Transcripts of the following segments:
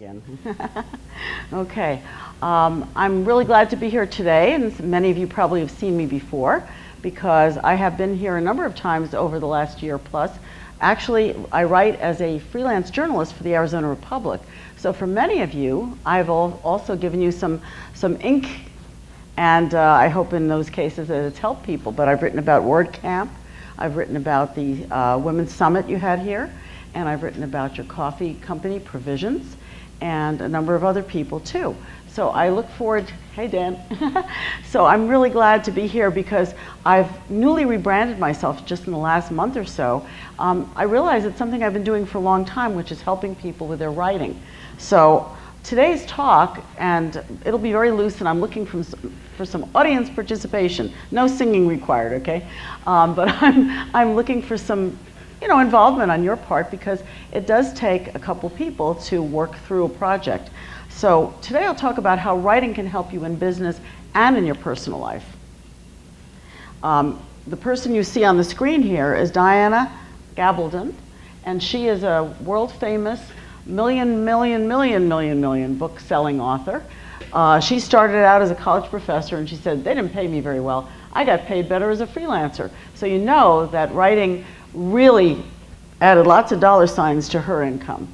Again. Okay, I'm really glad to be here today, and many of you probably have seen me before because I have been here a number of times over the last year plus. Actually, I write as a freelance journalist for the Arizona Republic. So for many of you, I've also given you some ink, and I hope in those cases that it's helped people. But I've written about WordCamp, I've written about the Women's Summit you had here, and I've written about your coffee company, Provisions, and a number of other people too. So I look forward, hey Dan. So I'm really glad to be here because I've newly rebranded myself just in the last month or so. I realize it's something I've been doing for a long time, which is helping people with their writing. So today's talk, and it'll be very loose, and I'm looking for some audience participation. No singing required, okay? But I'm looking for some involvement on your part because it does take a couple people to work through a project. So today I'll talk about how writing can help you in business and in your personal life. The person you see on the screen here is Diana Gabaldon, and she is a world famous million book-selling author. She started out as a college professor, and she said, they didn't pay me very well. I got paid better as a freelancer. So you know that writing really added lots of dollar signs to her income.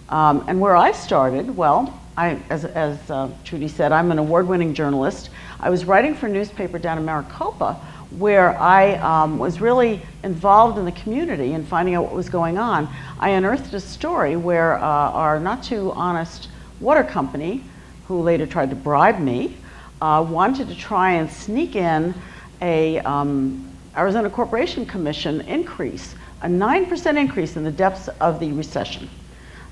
And where I started, well, as Trudy said, I'm an award-winning journalist. I was writing for a newspaper down in Maricopa where I was really involved in the community and finding out what was going on. I unearthed a story where our not too honest water company, who later tried to bribe me, wanted to try and sneak in a Arizona Corporation Commission increase, a 9% increase in the depths of the recession.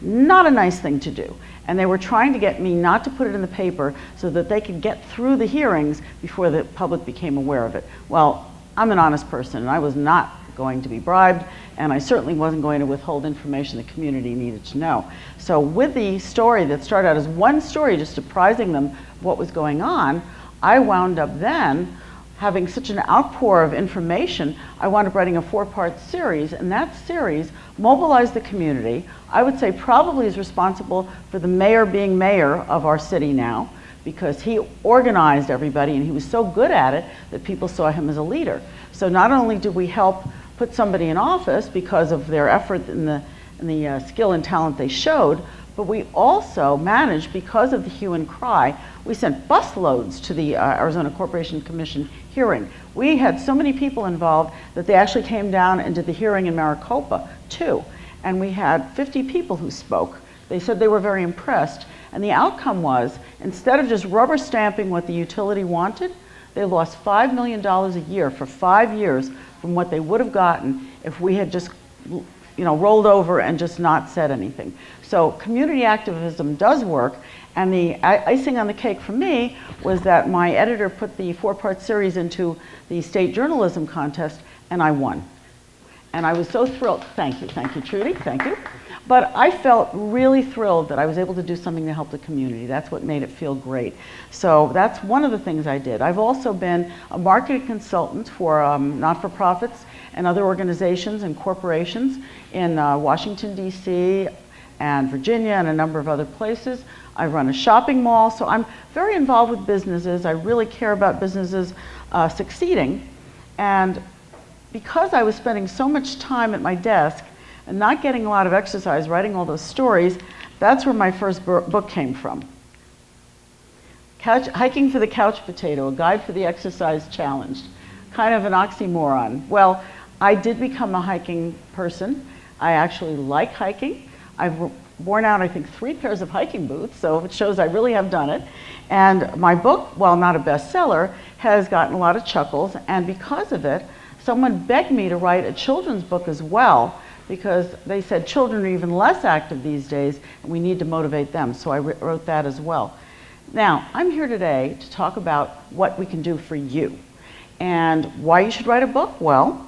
Not a nice thing to do. And they were trying to get me not to put it in the paper so that they could get through the hearings before the public became aware of it. Well, I'm an honest person, and I was not going to be bribed, and I certainly wasn't going to withhold information the community needed to know. So with the story that started out as one story, just apprising them of what was going on, I wound up then having such an outpour of information, I wound up writing a 4-part series, and that series mobilized the community. I would say probably is responsible for the mayor being mayor of our city now, because he organized everybody and he was so good at it that people saw him as a leader. So not only did we help put somebody in office because of their effort and the skill and talent they showed, but we also managed, because of the hue and cry, we sent busloads to the Arizona Corporation Commission hearing. We had so many people involved that they actually came down and did the hearing in Maricopa too. And we had 50 people who spoke. They said they were very impressed. And the outcome was, instead of just rubber stamping what the utility wanted, they lost $5 million a year for 5 years from what they would have gotten if we had just rolled over and just not said anything. So community activism does work, and the icing on the cake for me was that my editor put the 4-part series into the state journalism contest, and I won. And I was so thrilled. Thank you, Trudy, thank you. But I felt really thrilled that I was able to do something to help the community. That's what made it feel great. So that's one of the things I did. I've also been a marketing consultant for not-for-profits and other organizations and corporations in Washington, D.C., and Virginia, and a number of other places. I run a shopping mall, so I'm very involved with businesses. I really care about businesses succeeding. And because I was spending so much time at my desk and not getting a lot of exercise writing all those stories, that's where my first book came from. Hiking for the Couch Potato, a guide for the exercise challenged. Kind of an oxymoron. Well, I did become a hiking person. I actually like hiking. I've worn out, I think, 3 pairs of hiking boots, so it shows I really have done it. And my book, while not a bestseller, has gotten a lot of chuckles, and because of it, someone begged me to write a children's book as well, because they said children are even less active these days, and we need to motivate them, so I wrote that as well. Now, I'm here today to talk about what we can do for you. And why you should write a book? Well,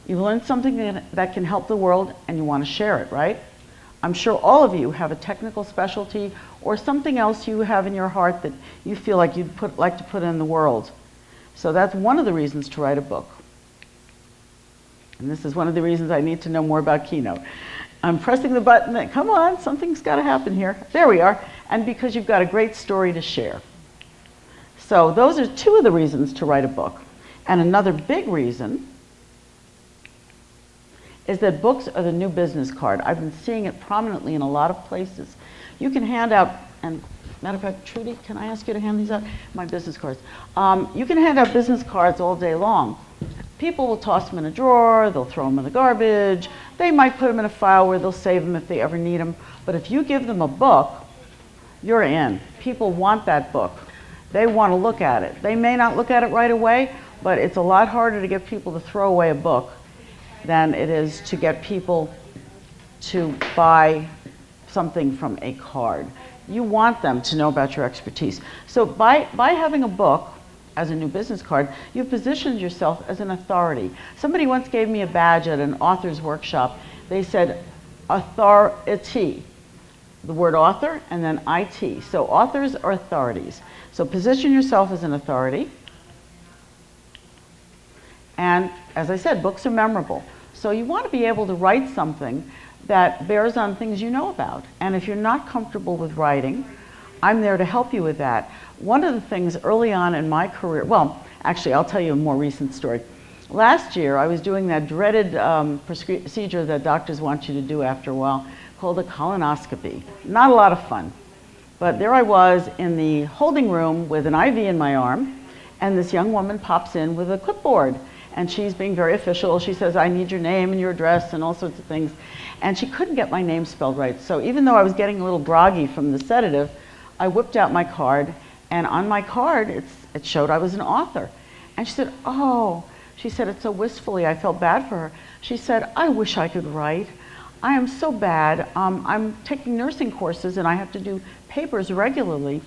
you've learned something that can help the world and you want to share it, right? I'm sure all of you have a technical specialty or something else you have in your heart that you feel like you'd like to put in the world. So that's one of the reasons to write a book. And this is one of the reasons I need to know more about Keynote. I'm pressing the button that, come on, something's got to happen here. There we are. And because you've got a great story to share. So those are two of the reasons to write a book. And another big reason is that books are the new business card. I've been seeing it prominently in a lot of places. You can hand out, and matter of fact, Trudy, can I ask you to hand these out? My business cards. You can hand out business cards all day long. People will toss them in a drawer, they'll throw them in the garbage, they might put them in a file where they'll save them if they ever need them. But if you give them a book, you're in. People want that book. They want to look at it. They may not look at it right away, but it's a lot harder to get people to throw away a book than it is to get people to buy something from a card. You want them to know about your expertise. So by having a book as a new business card, you've positioned yourself as an authority. Somebody once gave me a badge at an author's workshop. They said authority, the word author and then IT. So authors are authorities. So position yourself as an authority. And as I said, books are memorable. So you want to be able to write something that bears on things you know about. And if you're not comfortable with writing, I'm there to help you with that. One of the things early on in my career, well, actually, I'll tell you a more recent story. Last year, I was doing that dreaded procedure that doctors want you to do after a while, called a colonoscopy. Not a lot of fun. But there I was in the holding room with an IV in my arm, and this young woman pops in with a clipboard. And she's being very official. She says, I need your name and your address and all sorts of things. And she couldn't get my name spelled right. So even though I was getting a little groggy from the sedative, I whipped out my card. And on my card, it showed I was an author. And she said, oh, she said it so wistfully, I felt bad for her. She said, I wish I could write. I am so bad. I'm taking nursing courses and I have to do papers regularly.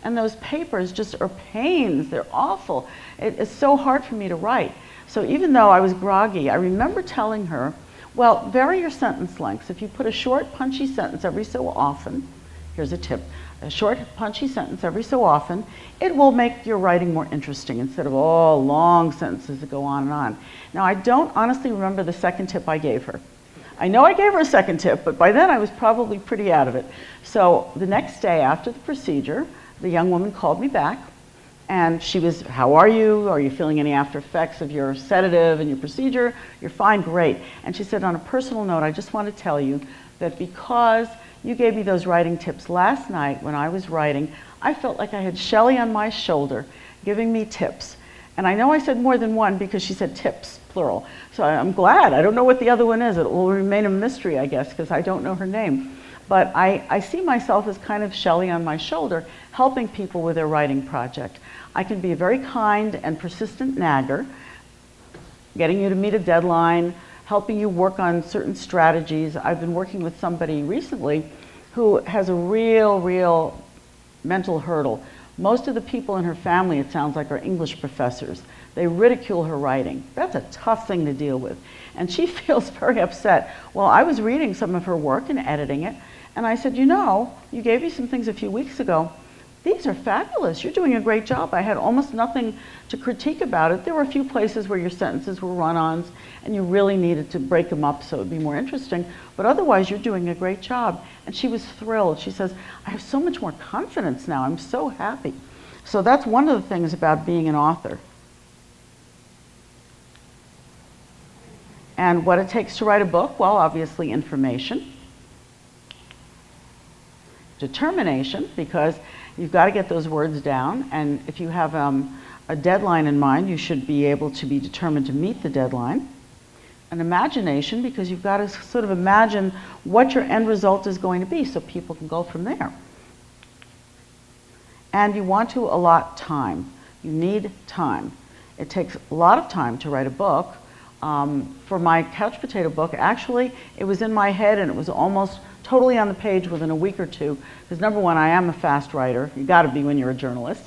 And those papers just are pains. They're awful. It's so hard for me to write. So even though I was groggy, I remember telling her, well, vary your sentence lengths. If you put a short, punchy sentence every so often, here's a tip, a short, punchy sentence every so often, it will make your writing more interesting instead of all long sentences that go on and on. Now, I don't honestly remember the second tip I gave her. I know I gave her a second tip, but by then I was probably pretty out of it. So the next day after the procedure, the young woman called me back. And she was, how are you? Are you feeling any after effects of your sedative and your procedure? You're fine, great. And she said, on a personal note, I just want to tell you that because you gave me those writing tips last night when I was writing, I felt like I had Shelley on my shoulder giving me tips. And I know I said more than one because she said tips, plural. So I'm glad. I don't know what the other one is. It will remain a mystery, I guess, because I don't know her name. But I see myself as kind of Shelley on my shoulder, helping people with their writing project. I can be a very kind and persistent nagger, getting you to meet a deadline, helping you work on certain strategies. I've been working with somebody recently who has a real mental hurdle. Most of the people in her family, it sounds like, are English professors. They ridicule her writing. That's a tough thing to deal with. And she feels very upset. Well, I was reading some of her work and editing it, and I said, you know, you gave me some things a few weeks ago. These are fabulous. You're doing a great job. I had almost nothing to critique about it. There were a few places where your sentences were run-ons and you really needed to break them up so it would be more interesting. But otherwise, you're doing a great job. And she was thrilled. She says, I have so much more confidence now. I'm so happy. So that's one of the things about being an author. And what it takes to write a book, well, obviously information. Determination, because you've got to get those words down, and if you have a deadline in mind, you should be able to be determined to meet the deadline. An imagination, because you've got to sort of imagine what your end result is going to be so people can go from there. And you want to allot time. You need time. It takes a lot of time to write a book. For my couch potato book, actually, it was in my head and it was almost totally on the page within a week or two. Because number one, I am a fast writer. You got to be when you're a journalist.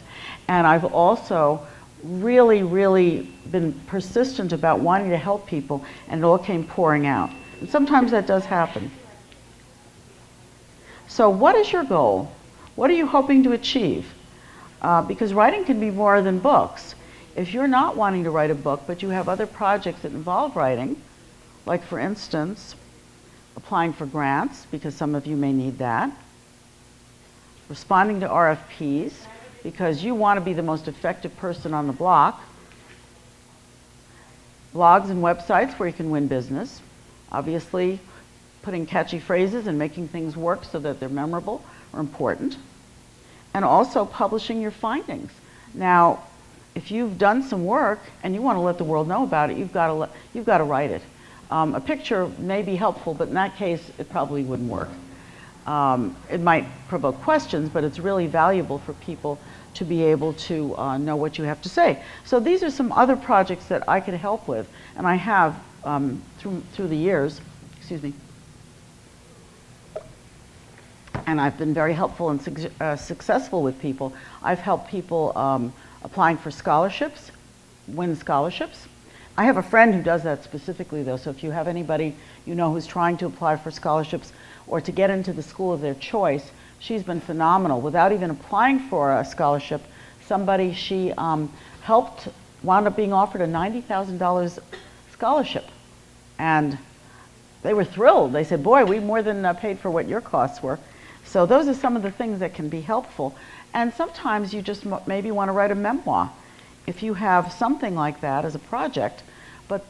And I've also really been persistent about wanting to help people, and it all came pouring out. And sometimes that does happen. So what is your goal? What are you hoping to achieve? Because writing can be more than books. If you're not wanting to write a book, but you have other projects that involve writing, like for instance, applying for grants, because some of you may need that, responding to RFPs, because you want to be the most effective person on the block, blogs and websites where you can win business, obviously putting catchy phrases and making things work so that they're memorable are important, and also publishing your findings. Now, if you've done some work and you want to let the world know about it, you've got to write it. A picture may be helpful, but in that case, it probably wouldn't work. It might provoke questions, but it's really valuable for people to be able to know what you have to say. So these are some other projects that I could help with, and I have through the years, excuse me. And I've been very helpful and successful with people. I've helped people applying for scholarships, win scholarships. I have a friend who does that specifically though, so if you have anybody you know who's trying to apply for scholarships or to get into the school of their choice, she's been phenomenal. Without even applying for a scholarship, somebody she helped wound up being offered a $90,000 scholarship. And they were thrilled. They said, boy, we more than paid for what your costs were. So those are some of the things that can be helpful. And sometimes you just maybe want to write a memoir if you have something like that as a project. But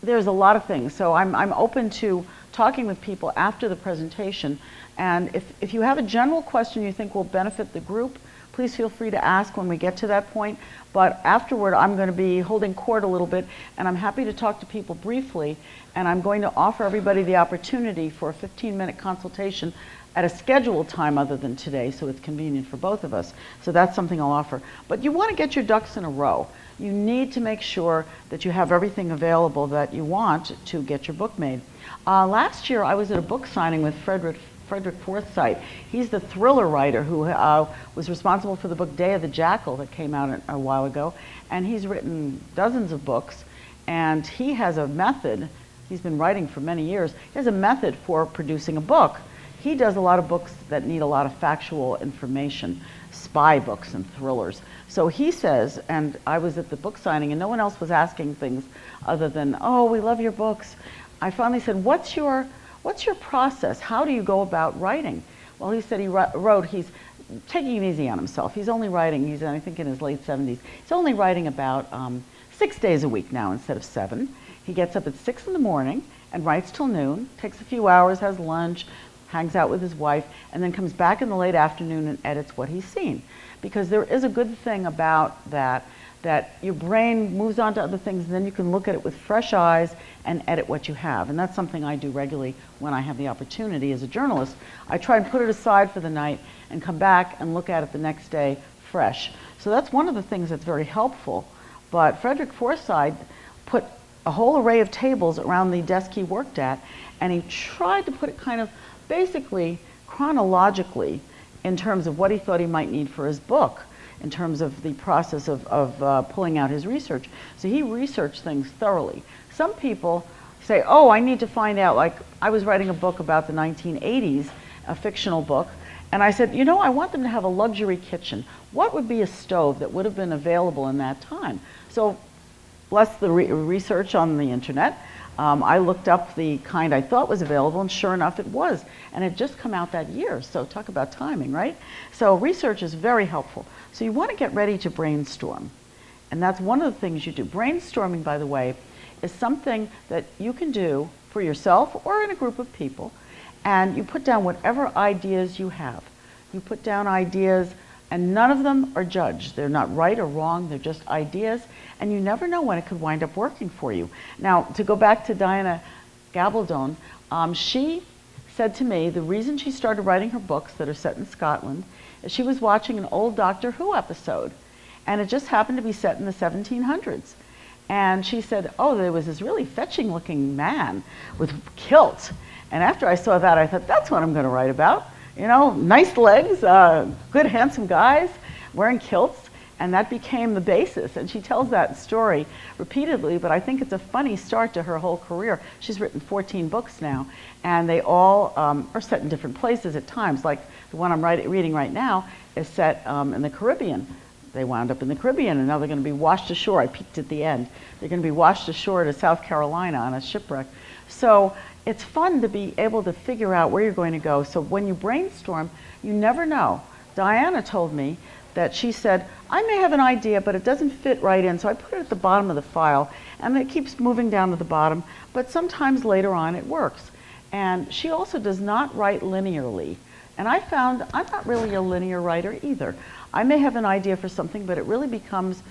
there's a lot of things. So I'm open to talking with people after the presentation. And if you have a general question you think will benefit the group, please feel free to ask when we get to that point. But afterward, I'm going to be holding court a little bit, and I'm happy to talk to people briefly. And I'm going to offer everybody the opportunity for a 15-minute consultation at a scheduled time other than today, so it's convenient for both of us. So that's something I'll offer. But you want to get your ducks in a row. You need to make sure that you have everything available that you want to get your book made. Last year, I was at a book signing with Frederick Forsyth. He's the thriller writer who was responsible for the book Day of the Jackal that came out a while ago. And he's written dozens of books. And he has a method. He's been writing for many years. He has a method for producing a book. He does a lot of books that need a lot of factual information, spy books and thrillers. So he says, and I was at the book signing and no one else was asking things other than, oh, we love your books. I finally said, what's your process? How do you go about writing? Well, he said he's taking it easy on himself. He's only writing, he's I think in his late 70s. He's only writing about 6 days a week now instead of 7. He gets up at 6 in the morning and writes till noon, takes a few hours, has lunch, hangs out with his wife, and then comes back in the late afternoon and edits what he's seen. Because there is a good thing about that your brain moves on to other things, and then you can look at it with fresh eyes and edit what you have. And that's something I do regularly when I have the opportunity as a journalist. I try and put it aside for the night and come back and look at it the next day fresh. So that's one of the things that's very helpful. But Frederick Forsyth put a whole array of tables around the desk he worked at, and he tried to put it kind of basically chronologically in terms of what he thought he might need for his book, in terms of the process of pulling out his research. So he researched things thoroughly. Some people say, oh, I need to find out, like I was writing a book about the 1980s, a fictional book, and I said, you know, I want them to have a luxury kitchen. What would be a stove that would have been available in that time? So bless the research on the internet, I looked up the kind I thought was available, and sure enough it was. And it had just come out that year, so talk about timing, right? So research is very helpful. So you want to get ready to brainstorm. And that's one of the things you do. Brainstorming, by the way, is something that you can do for yourself or in a group of people, and you put down whatever ideas you have. You put down ideas, and none of them are judged. They're not right or wrong, they're just ideas, and you never know when it could wind up working for you. Now, to go back to Diana Gabaldon, she said to me the reason she started writing her books that are set in Scotland is she was watching an old Doctor Who episode, and it just happened to be set in the 1700s. And she said, oh, there was this really fetching looking man with kilt. And after I saw that, I thought, that's what I'm going to write about. You know, nice legs, good handsome guys wearing kilts, and that became the basis. And she tells that story repeatedly, but I think it's a funny start to her whole career. She's written 14 books now, and they all are set in different places at times. Like the one I'm reading right now is set in the Caribbean. they wound up in the Caribbean, and now they're going to be washed ashore. I peeked at the end. They're going to be washed ashore to South Carolina on a shipwreck. So it's fun to be able to figure out where you're going to go. So when you brainstorm, you never know. Diana told me that she said, I may have an idea, but it doesn't fit right in, so I put it at the bottom of the file, and it keeps moving down to the bottom, but sometimes later on it works. And she also does not write linearly. And I found I'm not really a linear writer either. I may have an idea for something, but it really becomes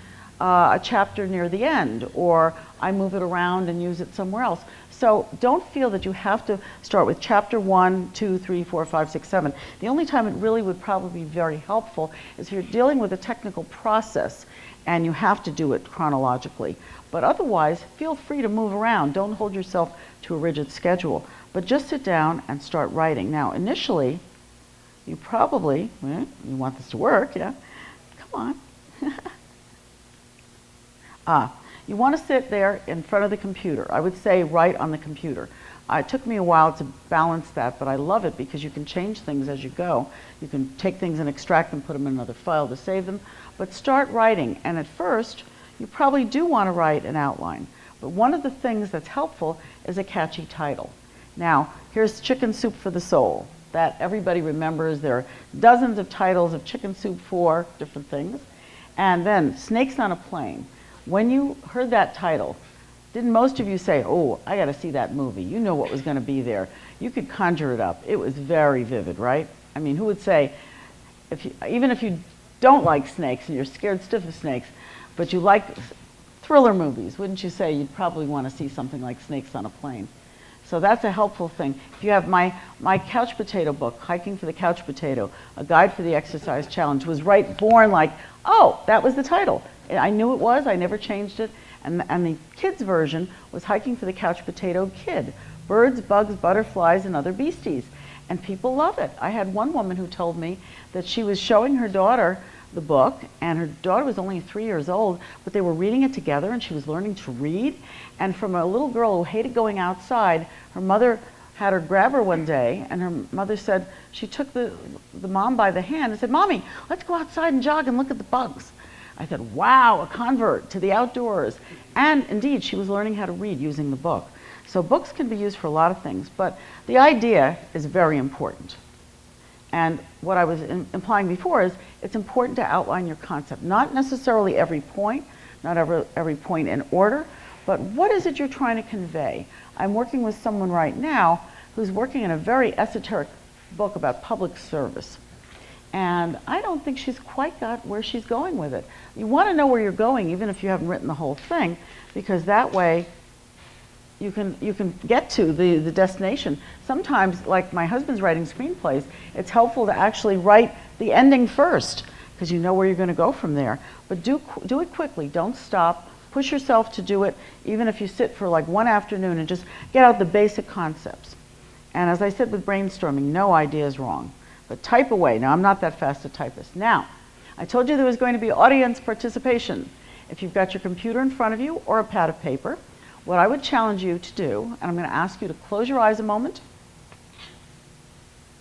a chapter near the end, or I move it around and use it somewhere else. So don't feel that you have to start with chapter 1, 2, 3, 4, 5, 6, 7. The only time it really would probably be very helpful is if you're dealing with a technical process and you have to do it chronologically. But otherwise, feel free to move around. Don't hold yourself to a rigid schedule, but just sit down and start writing. Now, initially, you probably, you want this to work, yeah? Come on. You want to sit there in front of the computer. I would say write on the computer. It took me a while to balance that, but I love it because you can change things as you go. You can take things and extract them, put them in another file to save them, but start writing. And at first, you probably do want to write an outline. But one of the things that's helpful is a catchy title. Now, here's Chicken Soup for the Soul. That everybody remembers. There are dozens of titles of Chicken Soup for different things. And then Snakes on a Plane. When you heard that title, didn't most of you say, oh, I got to see that movie? You know what was going to be there. You could conjure it up. It was very vivid, right? I mean, who would say, even if you don't like snakes and you're scared stiff of snakes, but you like thriller movies, wouldn't you say you'd probably want to see something like Snakes on a Plane? So that's a helpful thing. If you have my couch potato book, Hiking for the Couch Potato, A Guide for the Exercise Challenge, was born like, oh, that was the title. I knew it was, I never changed it. And the kids version was Hiking for the Couch Potato Kid, Birds, Bugs, Butterflies, and Other Beasties. And people love it. I had one woman who told me that she was showing her daughter the book, and her daughter was only 3 years old, but they were reading it together and she was learning to read. And from a little girl who hated going outside, her mother had her grab her one day, and her mother said, she took the mom by the hand and said, Mommy, let's go outside and jog and look at the bugs. I said, wow, a convert to the outdoors. And indeed, she was learning how to read using the book. So books can be used for a lot of things, but the idea is very important. And what I was implying before is it's important to outline your concept. Not necessarily every point, not every point in order, but what is it you're trying to convey? I'm working with someone right now who's working in a very esoteric book about public service. And I don't think she's quite got where she's going with it. You want to know where you're going, even if you haven't written the whole thing, because that way you can get to the destination. Sometimes, like my husband's writing screenplays, it's helpful to actually write the ending first, because you know where you're going to go from there. But do it quickly. Don't stop. Push yourself to do it, even if you sit for like one afternoon and just get out the basic concepts. And as I said with brainstorming, no idea is wrong. But type away. Now, I'm not that fast a typist. Now, I told you there was going to be audience participation. If you've got your computer in front of you or a pad of paper, what I would challenge you to do, and I'm going to ask you to close your eyes a moment.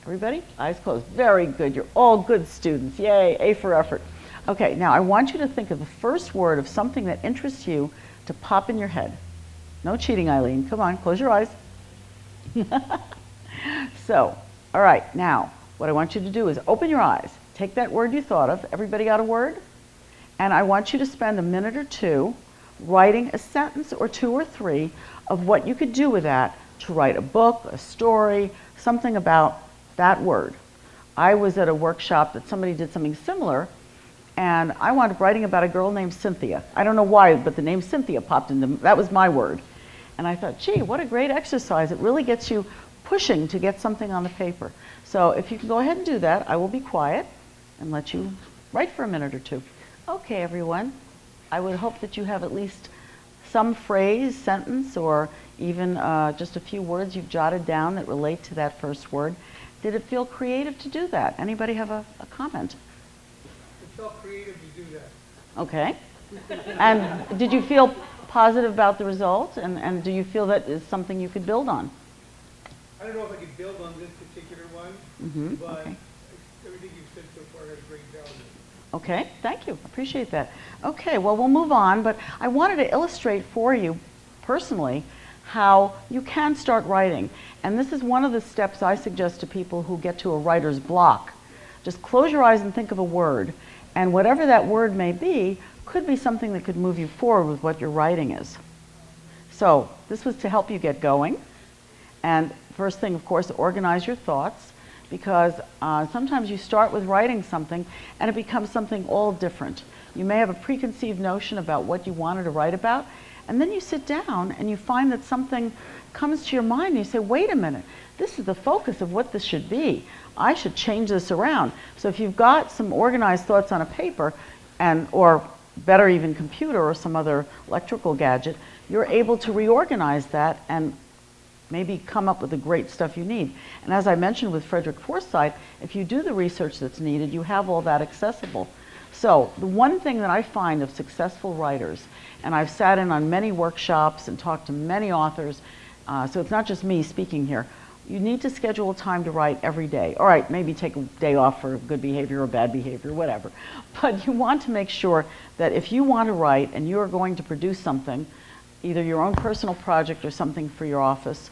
Everybody? Eyes closed. Very good. You're all good students. Yay, A for effort. Okay, now I want you to think of the first word of something that interests you to pop in your head. No cheating, Eileen. Come on, close your eyes. So, all right, now, what I want you to do is open your eyes. Take that word you thought of. Everybody got a word? And I want you to spend a minute or two writing a sentence or two or three of what you could do with that to write a book, a story, something about that word. I was at a workshop that somebody did something similar, and I wound up writing about a girl named Cynthia. I don't know why, but the name Cynthia popped into, that was my word. And I thought, gee, what a great exercise. It really gets you pushing to get something on the paper. So if you can go ahead and do that, I will be quiet and let you write for a minute or two. Okay, everyone. I would hope that you have at least some phrase, sentence, or even just a few words you've jotted down that relate to that first word. Did it feel creative to do that? Anybody have a comment? It felt creative to do that. Okay. And did you feel positive about the result? And do you feel that is something you could build on? I don't know if I could build on this particular one, but okay. everything you've said so far had a great value. Okay, thank you. Appreciate that. Okay, well, we'll move on, but I wanted to illustrate for you personally how you can start writing. And this is one of the steps I suggest to people who get to a writer's block. Just close your eyes and think of a word. And whatever that word may be, could be something that could move you forward with what your writing is. So this was to help you get going. And first thing, of course, organize your thoughts, because sometimes you start with writing something and it becomes something all different. You may have a preconceived notion about what you wanted to write about, and then you sit down and you find that something comes to your mind and you say, wait a minute, this is the focus of what this should be. I should change this around. So if you've got some organized thoughts on a paper, or better even computer or some other electrical gadget, you're able to reorganize that and maybe come up with the great stuff you need. And as I mentioned with Frederick Forsyth, if you do the research that's needed, you have all that accessible. So the one thing that I find of successful writers, and I've sat in on many workshops and talked to many authors, so it's not just me speaking here, you need to schedule time to write every day. All right, maybe take a day off for good behavior or bad behavior, whatever. But you want to make sure that if you want to write and you are going to produce something, either your own personal project or something for your office,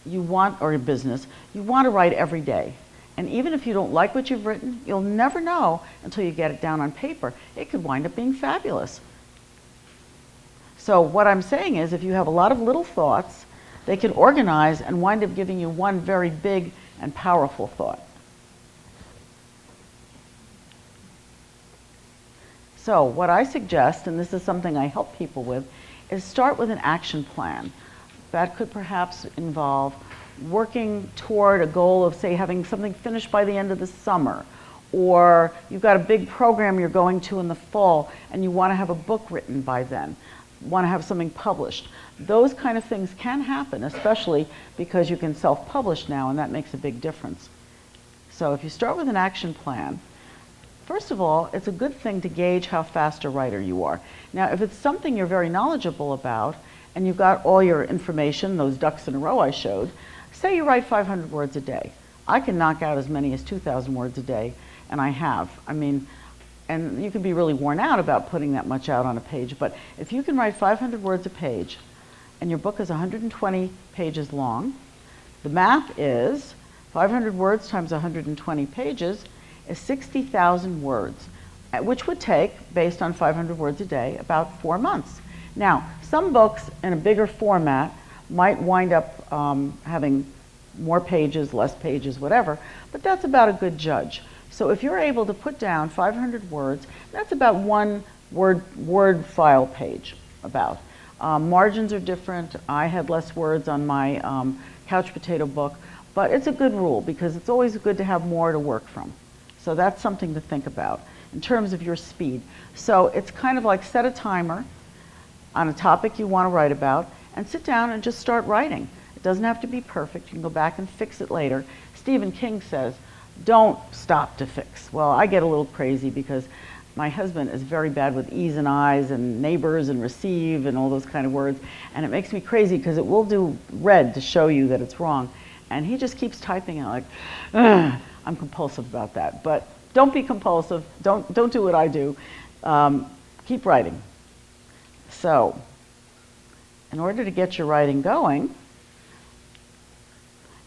or your business, you want to write every day. And even if you don't like what you've written, you'll never know until you get it down on paper. It could wind up being fabulous. So what I'm saying is, if you have a lot of little thoughts, they can organize and wind up giving you one very big and powerful thought. So what I suggest, and this is something I help people with, is start with an action plan. That could perhaps involve working toward a goal of, say, having something finished by the end of the summer, or you've got a big program you're going to in the fall and you want to have a book written by then, want to have something published. Those kind of things can happen, especially because you can self-publish now, and that makes a big difference. So if you start with an action plan, first of all, it's a good thing to gauge how fast a writer you are. Now, if it's something you're very knowledgeable about, and you've got all your information, those ducks in a row I showed, say you write 500 words a day. I can knock out as many as 2,000 words a day, and I have. I mean, and you can be really worn out about putting that much out on a page, but if you can write 500 words a page, and your book is 120 pages long, the math is 500 words times 120 pages is 60,000 words, which would take, based on 500 words a day, about 4 months. Now, some books in a bigger format might wind up having more pages, less pages, whatever, but that's about a good judge. So if you're able to put down 500 words, that's about one word file page, about. Margins are different. I had less words on my couch potato book, but it's a good rule because it's always good to have more to work from. So that's something to think about in terms of your speed. So it's kind of like set a timer on a topic you want to write about and sit down and just start writing. It doesn't have to be perfect. You can go back and fix it later. Stephen King says, don't stop to fix. Well, I get a little crazy because my husband is very bad with E's and I's and neighbors and receive and all those kind of words, and it makes me crazy because it will do red to show you that it's wrong, and he just keeps typing it like, ugh. I'm compulsive about that, but don't be compulsive. Don't do what I do. Keep writing. So, in order to get your writing going,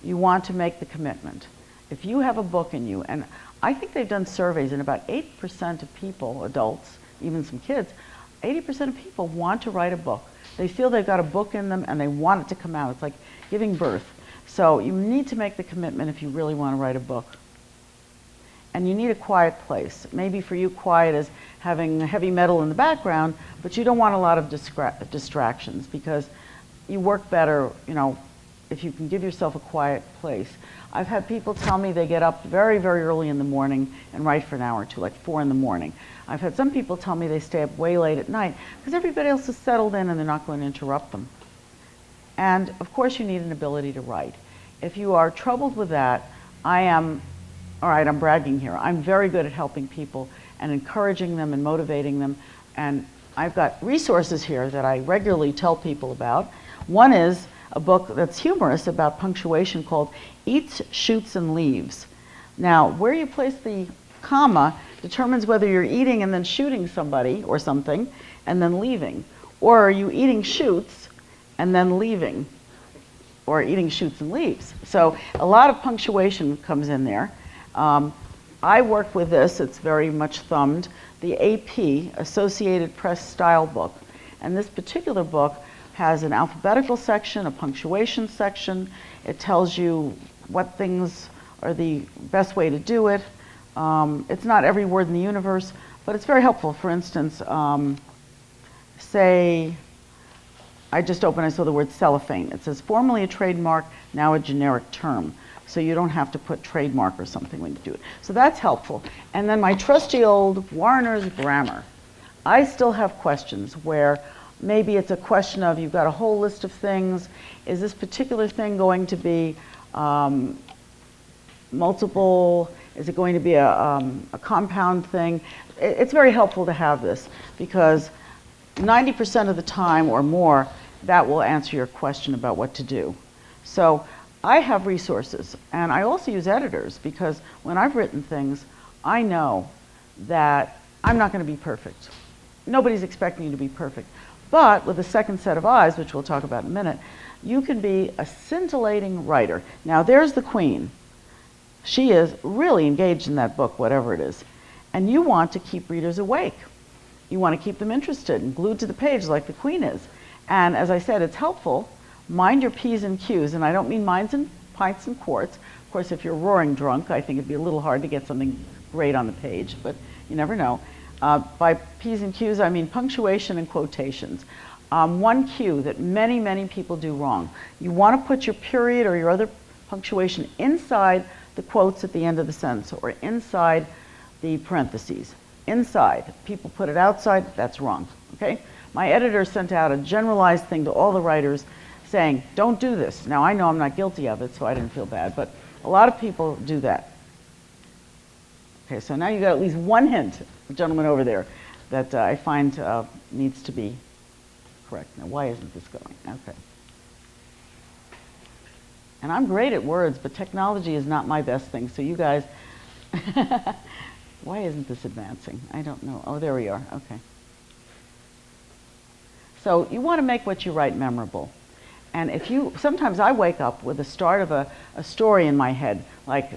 you want to make the commitment. If you have a book in you, and I think they've done surveys, and about 8% of people, adults, even some kids, 80% of people want to write a book. They feel they've got a book in them and they want it to come out. It's like giving birth. So you need to make the commitment if you really want to write a book. And you need a quiet place. Maybe for you, quiet is having heavy metal in the background, but you don't want a lot of distractions because you work better, if you can give yourself a quiet place. I've had people tell me they get up very, very early in the morning and write for an hour or two, like 4 in the morning. I've had some people tell me they stay up way late at night because everybody else is settled in and they're not going to interrupt them. And of course you need an ability to write. If you are troubled with that, all right, I'm bragging here. I'm very good at helping people and encouraging them and motivating them. And I've got resources here that I regularly tell people about. One is a book that's humorous about punctuation called Eats, Shoots, and Leaves. Now, where you place the comma determines whether you're eating and then shooting somebody or something and then leaving. Or are you eating shoots and then leaving? Or eating shoots and leaves. So a lot of punctuation comes in there. I work with this, it's very much thumbed, the AP, Associated Press Style book. And this particular book has an alphabetical section, a punctuation section. It tells you what things are the best way to do it. It's not every word in the universe, but it's very helpful. For instance, say, I just opened, I saw the word cellophane. It says formerly a trademark, now a generic term. So you don't have to put trademark or something when you do it. So that's helpful. And then my trusty old Warner's grammar. I still have questions where maybe it's a question of you've got a whole list of things. Is this particular thing going to be multiple? Is it going to be a compound thing? It's very helpful to have this because 90% of the time or more, that will answer your question about what to do. So I have resources, and I also use editors because when I've written things, I know that I'm not going to be perfect. Nobody's expecting you to be perfect. But with a second set of eyes, which we'll talk about in a minute, you can be a scintillating writer. Now there's the queen. She is really engaged in that book, whatever it is. And you want to keep readers awake. You want to keep them interested and glued to the page like the queen is. And as I said, it's helpful. Mind your P's and Q's, and I don't mean minds and pints and quarts. Of course, if you're roaring drunk, I think it'd be a little hard to get something great on the page, but you never know. By P's and Q's, I mean punctuation and quotations. One cue that many, many people do wrong. You want to put your period or your other punctuation inside the quotes at the end of the sentence or inside the parentheses. Inside. People put it outside. That's wrong. Okay? My editor sent out a generalized thing to all the writers saying, don't do this. Now, I know I'm not guilty of it, so I didn't feel bad, but a lot of people do that. Okay, so now you got at least one hint, the gentleman over there, that I find needs to be correct. Now, why isn't this going? Okay. And I'm great at words, but technology is not my best thing, so you guys, why isn't this advancing? I don't know. Oh, there we are. Okay. So you want to make what you write memorable. And if you, sometimes I wake up with the start of a story in my head, like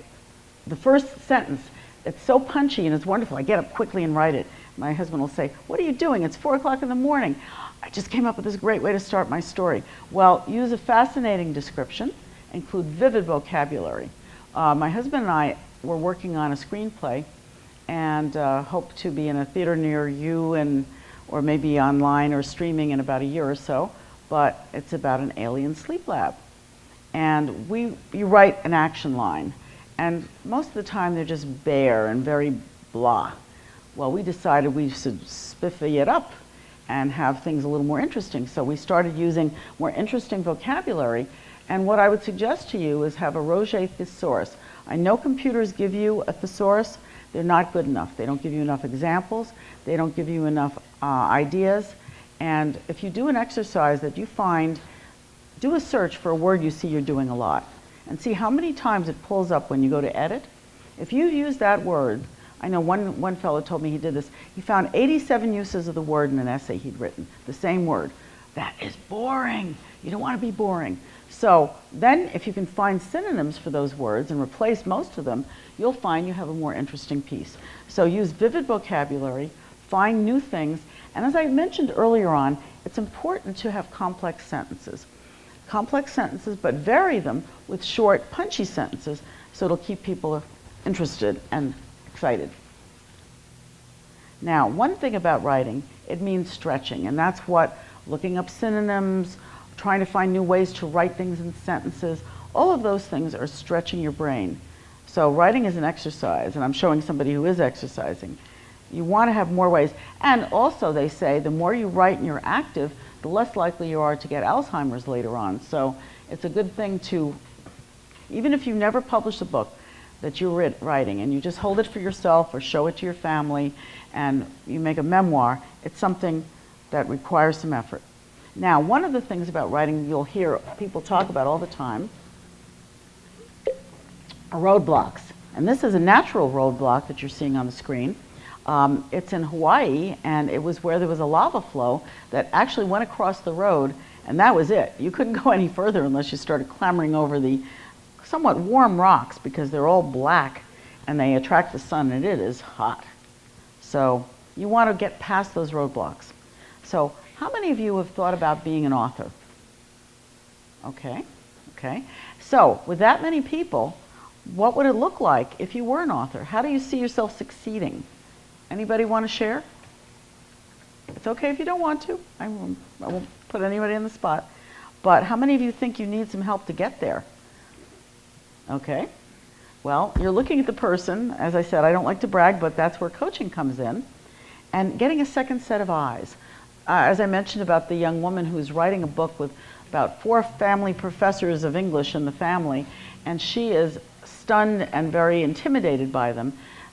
the first sentence, it's so punchy and it's wonderful. I get up quickly and write it. My husband will say, what are you doing? It's 4 o'clock in the morning. I just came up with this great way to start my story. Well, use a fascinating description, include vivid vocabulary. My husband and I were working on a screenplay and hope to be in a theater near you and or maybe online or streaming in about a year or so. But it's about an alien sleep lab. And you write an action line. And most of the time they're just bare and very blah. Well, we decided we should spiffy it up and have things a little more interesting. So we started using more interesting vocabulary. And what I would suggest to you is have a Roget thesaurus. I know computers give you a thesaurus. They're not good enough. They don't give you enough examples. They don't give you enough ideas. And if you do an exercise that you find, do a search for a word you see you're doing a lot and see how many times it pulls up when you go to edit. If you've used that word, I know one fellow told me he did this, he found 87 uses of the word in an essay he'd written, the same word. That is boring. You don't want to be boring. So then if you can find synonyms for those words and replace most of them, you'll find you have a more interesting piece. So use vivid vocabulary, find new things, and as I mentioned earlier on, it's important to have complex sentences. Complex sentences, but vary them with short, punchy sentences, so it'll keep people interested and excited. Now, one thing about writing, it means stretching, and that's what looking up synonyms, trying to find new ways to write things in sentences, all of those things are stretching your brain. So writing is an exercise, and I'm showing somebody who is exercising. You want to have more ways. And also they say the more you write and you're active, the less likely you are to get Alzheimer's later on. So it's a good thing to, even if you never publish a book that you're writing and you just hold it for yourself or show it to your family and you make a memoir, it's something that requires some effort. Now, one of the things about writing you'll hear people talk about all the time are roadblocks. And this is a natural roadblock that you're seeing on the screen. It's in Hawaii, and it was where there was a lava flow that actually went across the road, and that was it. You couldn't go any further unless you started clambering over the somewhat warm rocks, because they're all black and they attract the sun, and it is hot. So you want to get past those roadblocks. So how many of you have thought about being an author? Okay, okay. So with that many people, what would it look like if you were an author? How do you see yourself succeeding? Anybody want to share? It's okay if you don't want to. I won't put anybody on the spot. But how many of you think you need some help to get there? Okay. Well, you're looking at the person. As I said, I don't like to brag, but that's where coaching comes in. And getting a second set of eyes. As I mentioned about the young woman who's writing a book with about 4 family professors of English in the family, and she is stunned and very intimidated by them.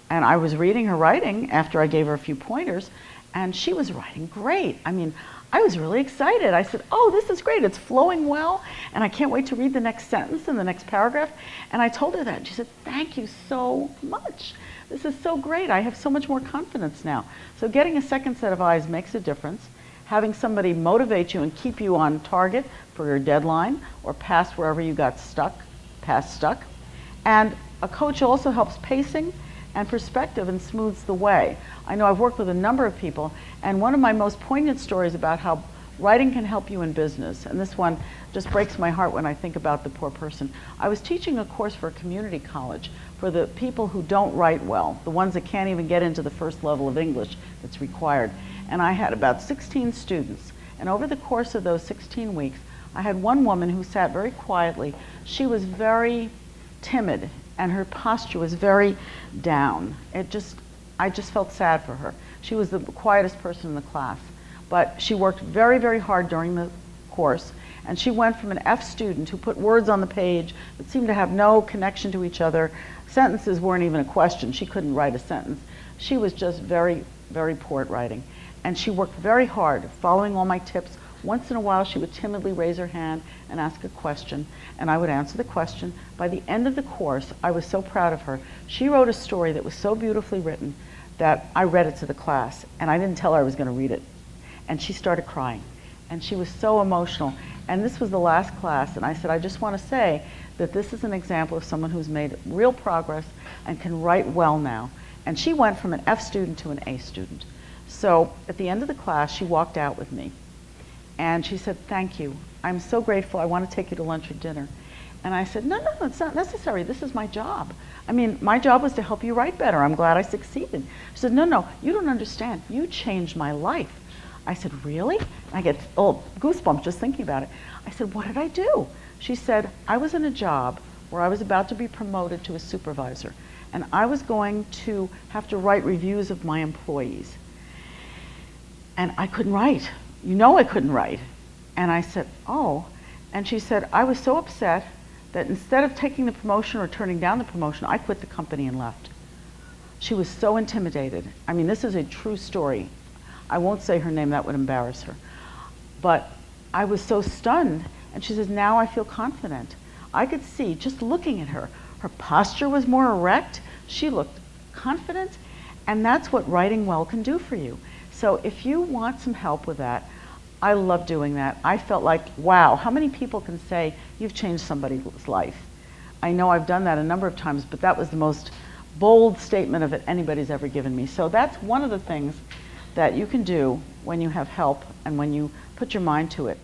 And I was reading her writing after I gave her a few pointers, and she was writing great. I mean, I was really excited. I said, oh, this is great. It's flowing well, and I can't wait to read the next sentence and the next paragraph. And I told her that, and she said, thank you so much. This is so great. I have so much more confidence now. So getting a second set of eyes makes a difference. Having somebody motivate you and keep you on target for your deadline or past wherever you got stuck. And a coach also helps pacing and perspective and smooths the way. I know I've worked with a number of people, and one of my most poignant stories about how writing can help you in business, and this one just breaks my heart when I think about the poor person. I was teaching a course for a community college for the people who don't write well, the ones that can't even get into the first level of English that's required. And I had about 16 students, and over the course of those 16 weeks, I had one woman who sat very quietly. She was very timid, and her posture was very down. I just felt sad for her. She was the quietest person in the class, but she worked very, very hard during the course, and she went from an F student who put words on the page that seemed to have no connection to each other. Sentences weren't even a question. She couldn't write a sentence. She was just very, very poor at writing, and she worked very hard, following all my tips. Once in a while, she would timidly raise her hand and ask a question, and I would answer the question. By the end of the course, I was so proud of her. She wrote a story that was so beautifully written that I read it to the class, and I didn't tell her I was going to read it. And she started crying, and she was so emotional. And this was the last class, and I said, I just want to say that this is an example of someone who's made real progress and can write well now. And she went from an F student to an A student. So at the end of the class, she walked out with me. And she said, thank you. I'm so grateful. I want to take you to lunch or dinner. And I said, no, it's not necessary. This is my job. I mean, my job was to help you write better. I'm glad I succeeded. She said, no, you don't understand. You changed my life. I said, really? I get goosebumps just thinking about it. I said, what did I do? She said, I was in a job where I was about to be promoted to a supervisor, and I was going to have to write reviews of my employees. And I couldn't write. You know I couldn't write. And I said, oh. And she said, I was so upset that instead of taking the promotion or turning down the promotion, I quit the company and left. She was so intimidated. I mean, this is a true story. I won't say her name, that would embarrass her. But I was so stunned, and she says, now I feel confident. I could see, just looking at her, her posture was more erect, she looked confident, and that's what writing well can do for you. So if you want some help with that, I love doing that. I felt like, wow, how many people can say you've changed somebody's life? I know I've done that a number of times, but that was the most bold statement of it anybody's ever given me. So that's one of the things that you can do when you have help and when you put your mind to it.